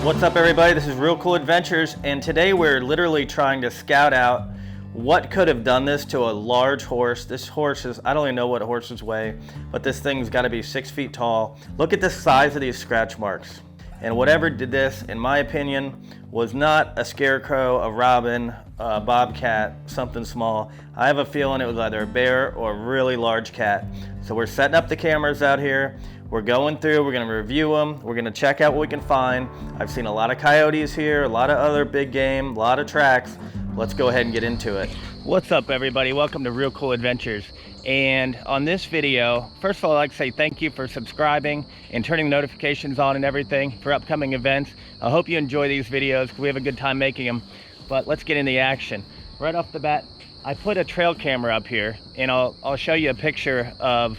What's up, everybody? This is Real Cool Adventures, and today we're literally trying to scout out what could have done this to a large horse. This horse is, I don't even know what horses weigh, but this thing's got to be 6 feet tall. Look at the size of these scratch marks. And whatever did this, in my opinion, was not a scarecrow, a robin, a bobcat, something small. I have a feeling it was either a bear or a really large cat. So we're setting up the cameras out here. We're going through, we're gonna review them, we're gonna check out what we can find. I've seen a lot of coyotes here, a lot of other big game, a lot of tracks. Let's go ahead and get into it. What's up, everybody? Welcome to Real Cool Adventures. And on this video, first of all, I'd like to say thank you for subscribing and turning notifications on and everything for upcoming events. I hope you enjoy these videos because we have a good time making them. But let's get into the action. Right off the bat, I put a trail camera up here, and I'll show you a picture of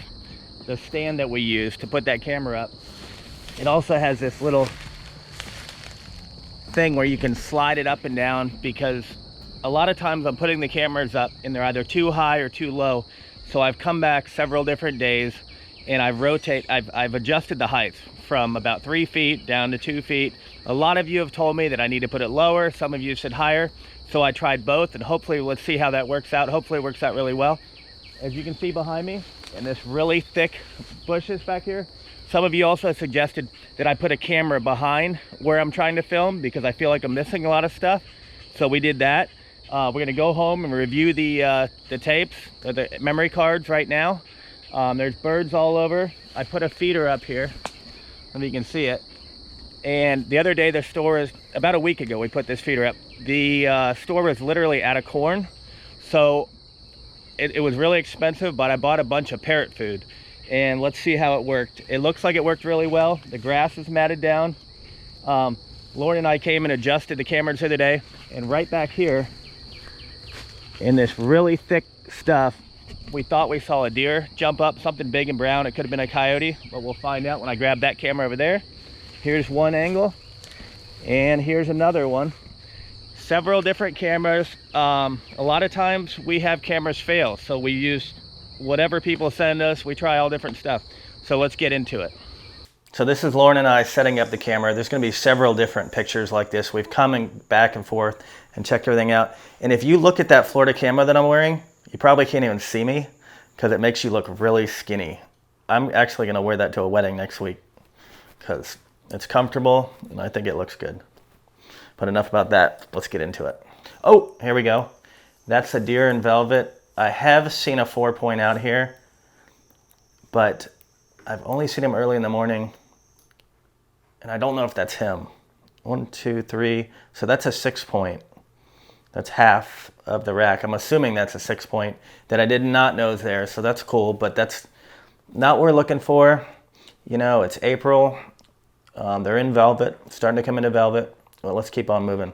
the stand that we use to put that camera up. It also has this little thing where you can slide it up and down, because a lot of times I'm putting the cameras up and they're either too high or too low. So I've come back several different days and I've adjusted the height from about 3 feet down to 2 feet. A lot of you have told me that I need to put it lower. Some of you said higher. So I tried both, and hopefully let's see how that works out. Hopefully it works out really well. As you can see behind me, and this really thick bushes back here, some of you also suggested that I put a camera behind where I'm trying to film because I feel like I'm missing a lot of stuff. So we did that. We're gonna go home and review the tapes, or the memory cards right now. There's birds all over. I put a feeder up here, if you can see it. And the other day, the store is, about a week ago, we put this feeder up. The store was literally out of corn. So it was really expensive, but I bought a bunch of parrot food, and let's see how it worked. It looks like it worked really well. The grass is matted down. Lauren and I came and adjusted the cameras the other day, and right back here in this really thick stuff, we thought we saw a deer jump up, something big and brown. It could have been a coyote, but we'll find out when I grab that camera over there. Here's one angle, and here's another one. Several different cameras. A lot of times we have cameras fail, so we use whatever people send us. We try all different stuff. So let's get into it. So this is Lauren and I setting up the camera. There's going to be several different pictures like this. We've come back and forth and checked everything out. And if you look at that Florida camera that I'm wearing, you probably can't even see me because it makes you look really skinny. I'm actually going to wear that to a wedding next week because it's comfortable and I think it looks good. But enough about that. Let's get into it. Oh, here we go. That's a deer in velvet. I have seen a 4-point out here, but I've only seen him early in the morning, and I don't know if that's him. 1, 2, 3. So that's a 6-point. That's half of the rack. I'm assuming that's a 6-point that I did not know is there. So that's cool, but that's not what we're looking for. You know, it's April. They're in velvet, starting to come into velvet. Well, let's keep on moving.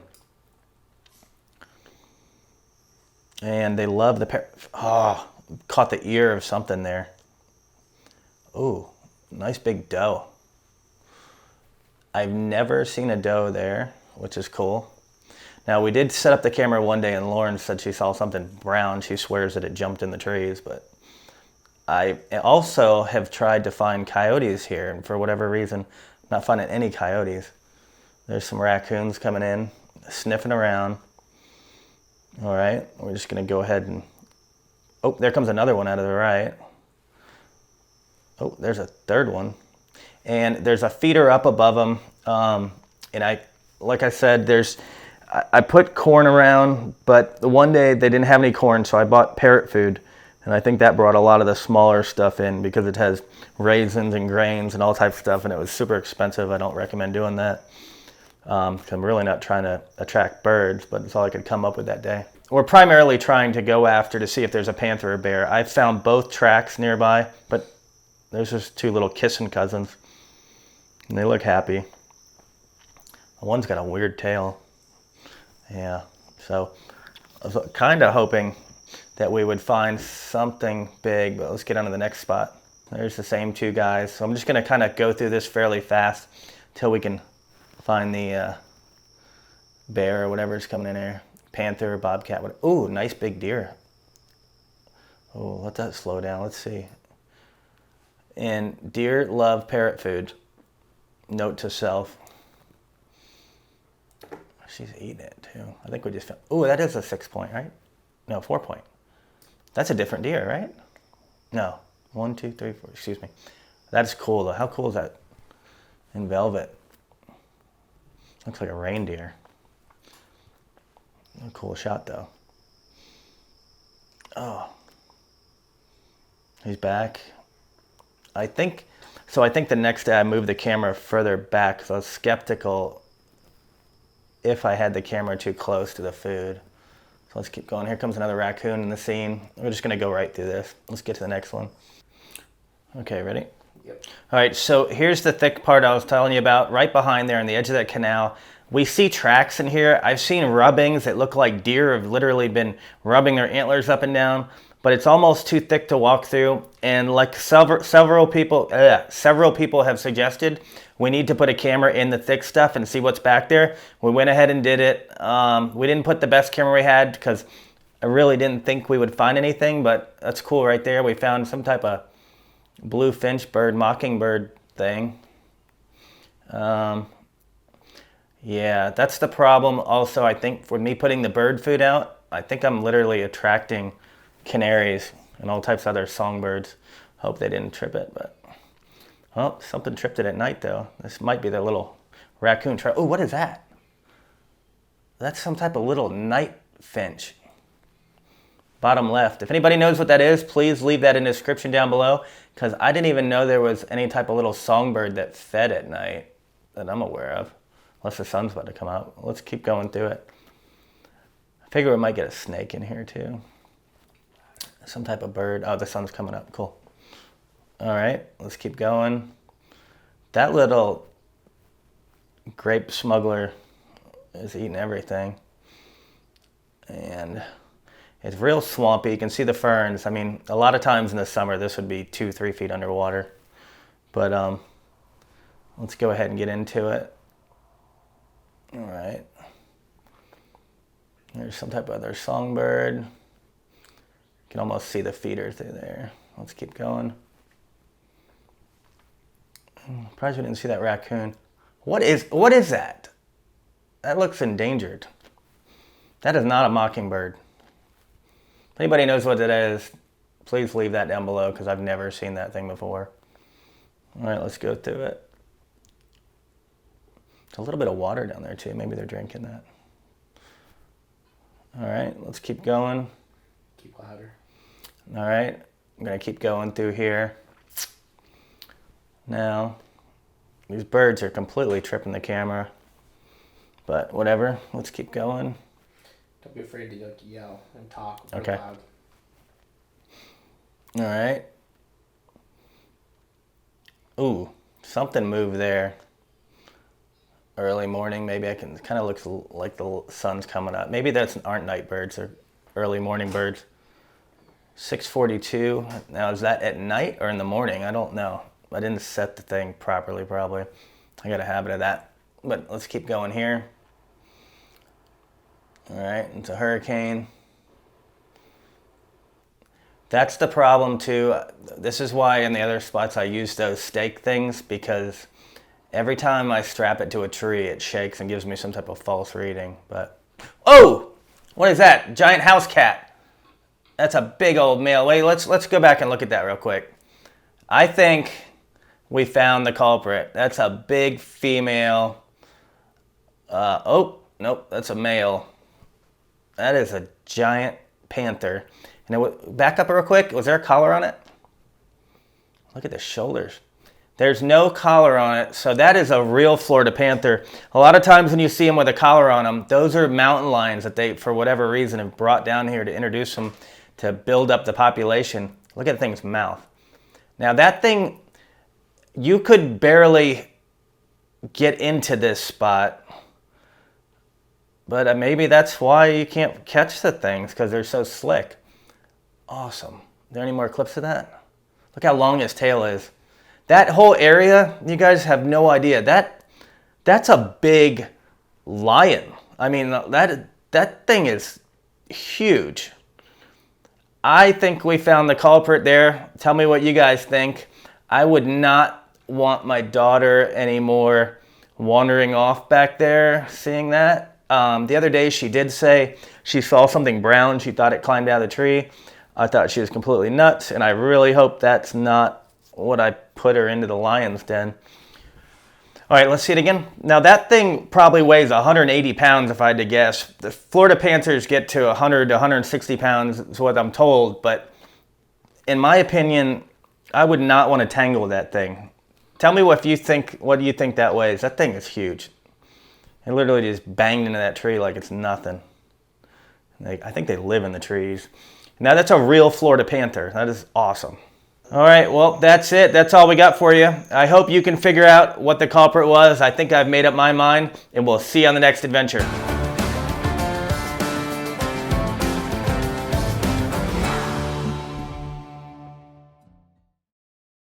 And they love the parrot. Oh, caught the ear of something there. Ooh, nice big doe. I've never seen a doe there, which is cool. Now, we did set up the camera one day and Lauren said she saw something brown. She swears that it jumped in the trees, but I also have tried to find coyotes here, and for whatever reason, I'm not finding any coyotes. There's some raccoons coming in, sniffing around. All right, we're just gonna go ahead and, oh, there comes another one out of the right. Oh, there's a third one. And there's a feeder up above them. And like I said, I put corn around, but the one day they didn't have any corn, so I bought parrot food. And I think that brought a lot of the smaller stuff in because it has raisins and grains and all types of stuff, and it was super expensive. I don't recommend doing that. I'm really not trying to attract birds, but it's all I could come up with that day. We're primarily trying to go after to see if there's a panther or bear. I found both tracks nearby, but there's just two little kissing cousins, and they look happy. One's got a weird tail. Yeah, so I was kind of hoping that we would find something big, but let's get on to the next spot. There's the same two guys. So I'm just gonna kind of go through this fairly fast till we can find the bear or whatever is coming in there. Panther, bobcat. Ooh, nice big deer. Oh, let that slow down. Let's see. And deer love parrot food. Note to self. She's eating it too. I think we just found, oh, that is a 6 point, right? No, 4 point. That's a different deer, right? No, 1, 2, 3, 4, excuse me. That's cool though. How cool is that in velvet? Looks like a reindeer. A cool shot though. Oh, he's back. I think the next day I moved the camera further back because I was skeptical if I had the camera too close to the food. So let's keep going. Here comes another raccoon in the scene. We're just gonna go right through this. Let's get to the next one. Okay, ready? Yep. All right, so here's the thick part I was telling you about. Right behind there on the edge of that canal, we see tracks in here. I've seen rubbings that look like deer have literally been rubbing their antlers up and down, but it's almost too thick to walk through. And like several people have suggested, we need to put a camera in the thick stuff and see what's back there. We went ahead and did it. We didn't put the best camera we had because I really didn't think we would find anything, but that's cool right there. We found some type of blue finch bird, mockingbird thing. Yeah, that's the problem. Also, I think for me putting the bird food out, I think I'm literally attracting canaries and all types of other songbirds. Hope they didn't trip it, but well, something tripped it at night though. This might be the little raccoon. Oh, what is that? That's some type of little night finch. Bottom left. If anybody knows what that is, please leave that in the description down below, because I didn't even know there was any type of little songbird that fed at night that I'm aware of. Unless the sun's about to come out. Let's keep going through it. I figure we might get a snake in here too. Some type of bird. Oh, the sun's coming up. Cool. All right, let's keep going. That little grape smuggler is eating everything. And it's real swampy. You can see the ferns. I mean, a lot of times in the summer, this would be 2-3 feet underwater. But let's go ahead and get into it. All right. There's some type of other songbird. You can almost see the feeder through there. Let's keep going. I'm surprised we didn't see that raccoon. What is that? That looks endangered. That is not a mockingbird. If anybody knows what that is, please leave that down below because I've never seen that thing before. All right, let's go through it. There's a little bit of water down there too. Maybe they're drinking that. All right, let's keep going. Keep louder. All right, I'm gonna keep going through here. Now, these birds are completely tripping the camera, but whatever, let's keep going. Don't be afraid to like yell and talk okay. loud. All right. Ooh, something moved there. Early morning, maybe I can, kind of looks like the sun's coming up. Maybe that's aren't night birds, they're early morning birds. 6:42. Now is that at night or in the morning? I don't know. I didn't set the thing properly probably. I got a habit of that. But let's keep going here. All right, it's a hurricane. That's the problem too. This is why in the other spots I use those stake things, because every time I strap it to a tree, it shakes and gives me some type of false reading. But, oh, what is that? Giant house cat. That's a big old male. Wait, let's go back and look at that real quick. I think we found the culprit. That's a big female. Oh, nope, that's a male. That is a giant panther. And back up real quick. Was there a collar on it? Look at the shoulders. There's no collar on it, so that is a real Florida Panther. A lot of times when you see them with a collar on them, those are mountain lions that they, for whatever reason, have brought down here to introduce them to build up the population. Look at the thing's mouth. Now that thing, you could barely get into this spot, but maybe that's why you can't catch the things, because they're so slick. Awesome. Are there any more clips of that? Look how long his tail is. That whole area, you guys have no idea. That's a big lion. I mean, that thing is huge. I think we found the culprit there. Tell me what you guys think. I would not want my daughter anymore wandering off back there, seeing that. The other day she did say she saw something brown. She thought it climbed out of the tree. I thought she was completely nuts, and I really hope that's not what I put her into the lion's den. All right, let's see it again. Now that thing probably weighs 180 pounds if I had to guess. The Florida Panthers get to 100 to 160 pounds is what I'm told, but in my opinion, I would not want to tangle with that thing. Tell me what you think that weighs. That thing is huge. It literally just banged into that tree like it's nothing. I think they live in the trees. Now that's a real Florida Panther. That is awesome. All right, well, that's it. That's all we got for you. I hope you can figure out what the culprit was. I think I've made up my mind, and we'll see you on the next adventure.